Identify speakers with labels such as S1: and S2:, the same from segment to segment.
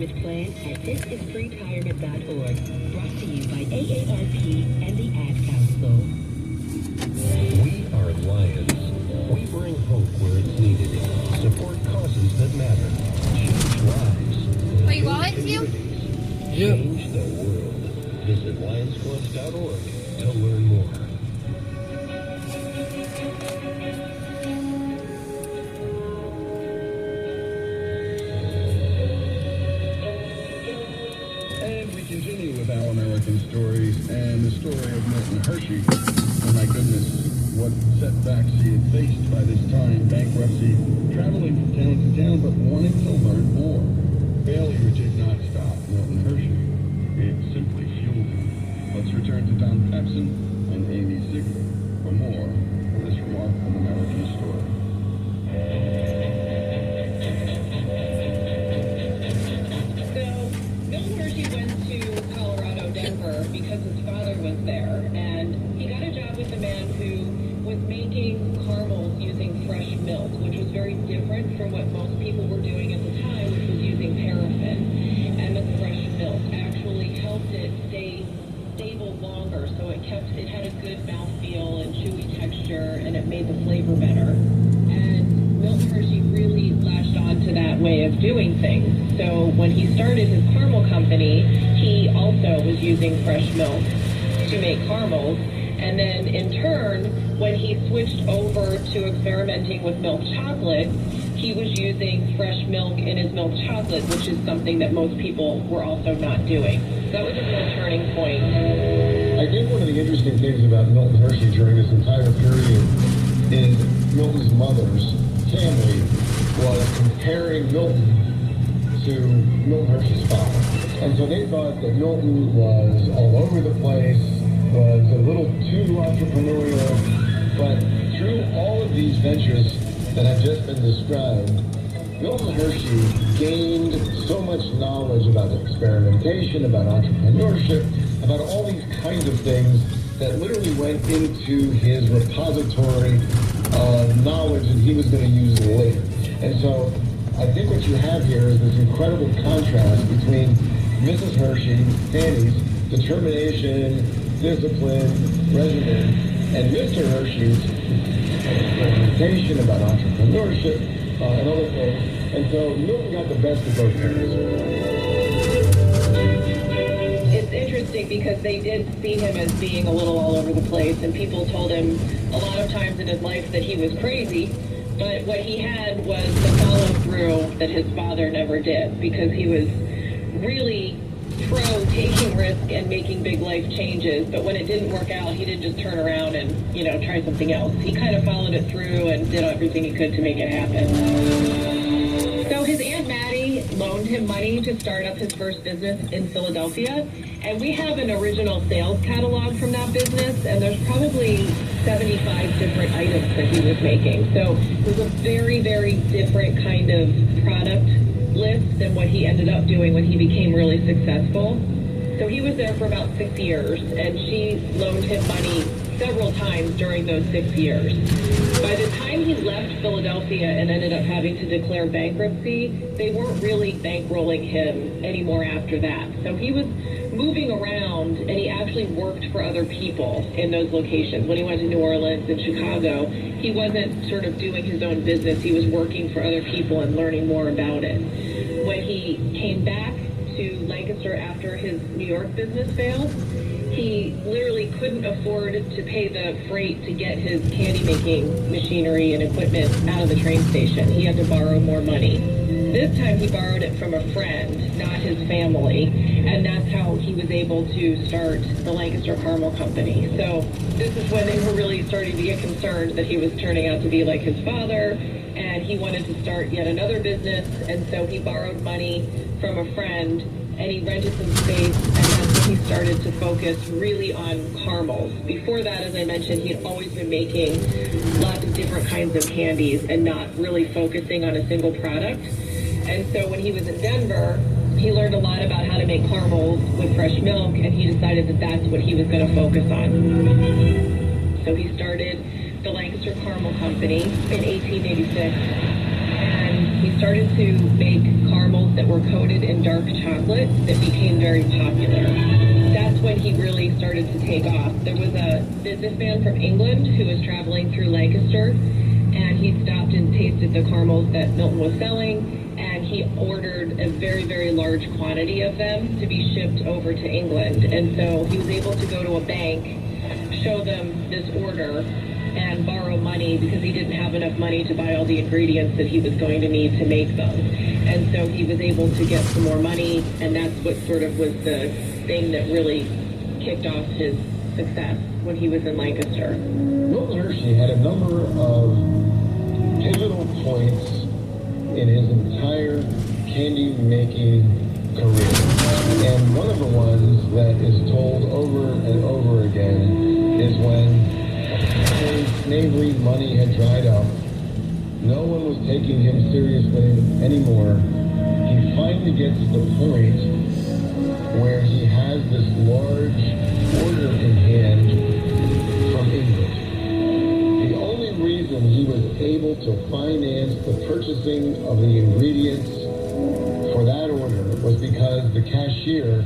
S1: retirement plan at thisisfreetirement.org. Brought to you by AARP and the Ad Council.
S2: We are Lions. We bring hope where it's needed. Support causes that matter. Change lives.
S3: Wait, Lions you?
S2: Change the world. Visit lionsclubs.org to learn more.
S4: And we continue with Our American Stories and the story of Milton Hershey. Oh my goodness, what setbacks he had faced by this time. Bankruptcy, traveling from town to town, but wanting to learn more. Failure did not stop Milton Hershey. It simply fueled him. Let's return to Don Pepsin and Amy Ziegler for more of this remarkable American story.
S5: Milton Hershey went to Colorado, Denver, because his father was there, and he got a job with a man who was making caramels using fresh milk, which was very different from what most people were doing at the time, which was using paraffin. And the fresh milk actually helped it stay stable longer, so it had a good mouthfeel and chewy texture, and it made the flavor better. And Milton Hershey really latched on to that way of doing things. So when he started his caramel company, he also was using fresh milk to make caramels. And then in turn, when he switched over to experimenting with milk chocolate, he was using fresh milk in his milk chocolate, which is something that most people were also not doing. That was a real turning point.
S6: I think one of the interesting things about Milton Hershey during this entire period is Milton's mother's family was comparing Milton to Milton Hershey's father. And so they thought that Milton was all over the place, was a little too entrepreneurial, but through all of these ventures that have just been described, Milton Hershey gained so much knowledge about experimentation, about entrepreneurship, about all these kinds of things that literally went into his repository of knowledge that he was going to use later. And so I think what you have here is this incredible contrast between Mrs. Hershey, Fanny's determination, discipline, regimen, and Mr. Hershey's experimentation about entrepreneurship and other things. And so Milton got the best of both parents.
S5: It's interesting because they did see him as being a little all over the place, and people told him a lot of times in his life that he was crazy. But what he had was the follow through that his father never did, because he was really pro taking risk and making big life changes. But when it didn't work out, he didn't just turn around and, try something else. He kind of followed it through and did everything he could to make it happen. So his Aunt Maddie loaned him money to start up his first business in Philadelphia. And we have an original sales catalog from that business, and there's probably 75 different items that he was making. So it was a very, very different kind of product list than what he ended up doing when he became really successful. So he was there for about 6 years, and she loaned him money several times during those 6 years. By the time he left Philadelphia and ended up having to declare bankruptcy, they weren't really bankrolling him anymore after that. So he was moving around, and he actually worked for other people in those locations. When he went to New Orleans and Chicago, he wasn't sort of doing his own business. He was working for other people and learning more about it. When he came back to Lancaster after his New York business failed, he literally couldn't afford to pay the freight to get his candy making machinery and equipment out of the train station. He had to borrow more money. This time he borrowed it from a friend, not his family, and that's how he was able to start the Lancaster Caramel Company. So this is when they were really starting to get concerned that he was turning out to be like his father, and he wanted to start yet another business, and so he borrowed money from a friend, and he rented some space, and that's when he started to focus really on caramels. Before that, as I mentioned, he had always been making lots of different kinds of candies and not really focusing on a single product. And so when he was in Denver, he learned a lot about how to make caramels with fresh milk, and he decided that that's what he was going to focus on. So he started the Lancaster Caramel Company in 1886. and he started to make caramels that were coated in dark chocolate that became very popular. That's when he really started to take off. There was a businessman from England who was traveling through Lancaster, and he stopped and tasted the caramels that Milton was selling, and he ordered a very, very large quantity of them to be shipped over to England. And so he was able to go to a bank, show them this order, and borrow money because he didn't have enough money to buy all the ingredients that he was going to need to make them. And so he was able to get some more money, and that's what sort of was the thing that really kicked off his success when he was in Lancaster.
S6: Milton Hershey had a number of pivotal points in his entire candy making career. And one of the ones that is told over and over again is when his slavery money had dried up, no one was taking him seriously anymore. He finally gets to the point where he has this large order in hand from England. The only reason he was able to finance the purchasing of the ingredients for that order was because the cashier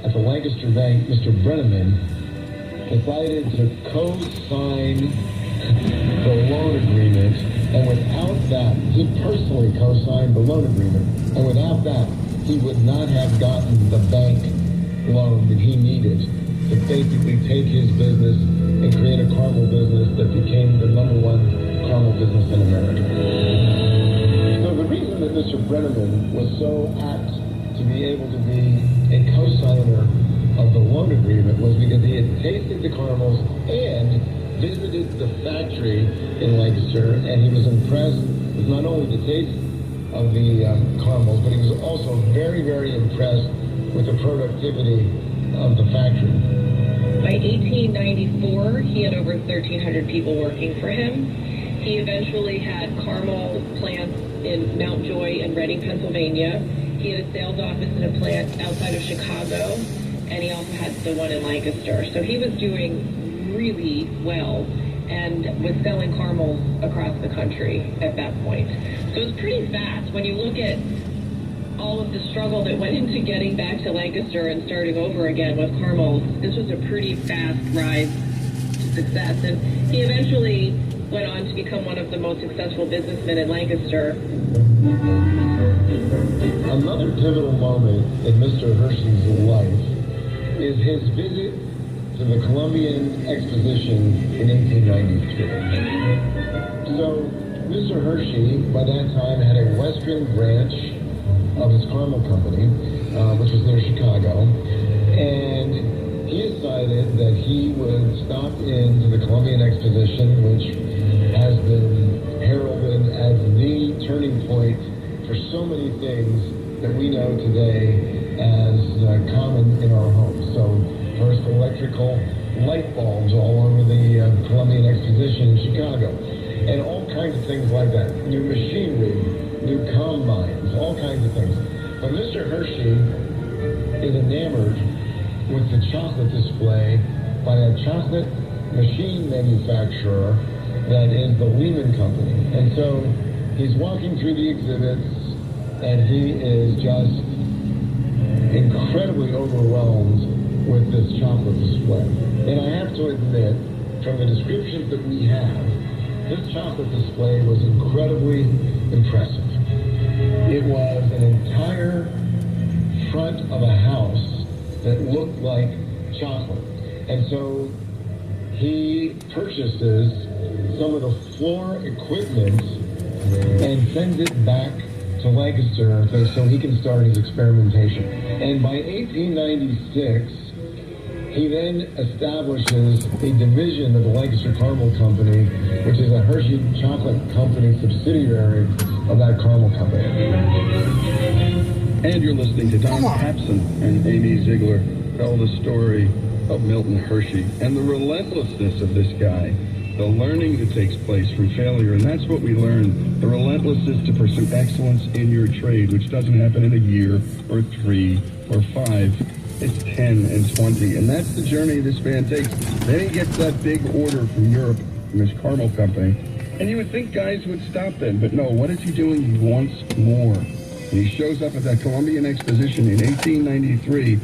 S6: at the Lancaster Bank, Mr. Brenneman, decided to co-sign the loan agreement, and without that, he personally co-signed the loan agreement, and without that, he would not have gotten the bank loan that he needed to basically take his business and create a caramel business that became the #1 caramel business in America. So the reason that Mr. Brenneman was so apt to be able to be a co-signer of the loan agreement was because he had tasted the caramels and visited the factory in Lancaster, and he was impressed with not only the taste of the caramels, but he was also very, very impressed with the productivity of the factory.
S5: By 1894, he had over 1,300 people working for him. He eventually had caramel plants in Mount Joy and Reading, Pennsylvania. He had a sales office in a plant outside of Chicago, and he also had the one in Lancaster. So he was doing really well and was selling caramels across the country at that point. So it was pretty fast. When you look at all of the struggle that went into getting back to Lancaster and starting over again with caramels, this was a pretty fast rise to success. And he eventually went on to become one of the most successful businessmen in Lancaster.
S6: Another pivotal moment in Mr. Hershey's life is his visit to the Columbian Exposition in 1893. So, Mr. Hershey, by that time, had a western branch of his caramel company, which was near Chicago, and he decided that he would stop into the Columbian Exposition, which has been heralded as the turning point for so many things that we know today as common in our homes. So, first electrical light bulbs all over the Columbian Exposition in Chicago, and all kinds of things like that. New machinery, new combines, all kinds of things. But Mr. Hershey is enamored with the chocolate display by a chocolate machine manufacturer that is the Lehman Company. And so he's walking through the exhibits, and he is just incredibly overwhelmed with this chocolate display. And I have to admit, from the descriptions that we have, this chocolate display was incredibly impressive. It was an entire front of a house that looked like chocolate. And so he purchases some of the floor equipment and sends it back to Lancaster so he can start his experimentation. And by 1896, he then establishes a division of the Lancaster Caramel Company, which is a Hershey Chocolate Company subsidiary of that caramel company.
S4: And you're listening to Don Papson and Amy Ziegler tell the story of Milton Hershey and the relentlessness of this guy, the learning that takes place from failure. And that's what we learn, the relentlessness to pursue excellence in your trade, which doesn't happen in a year or 3 or 5. It's 10 and 20. And that's the journey this man takes. Then he gets that big order from Europe, from his caramel company. And you would think guys would stop then, but no, what is he doing? He wants more. And he shows up at that Columbian Exposition in 1893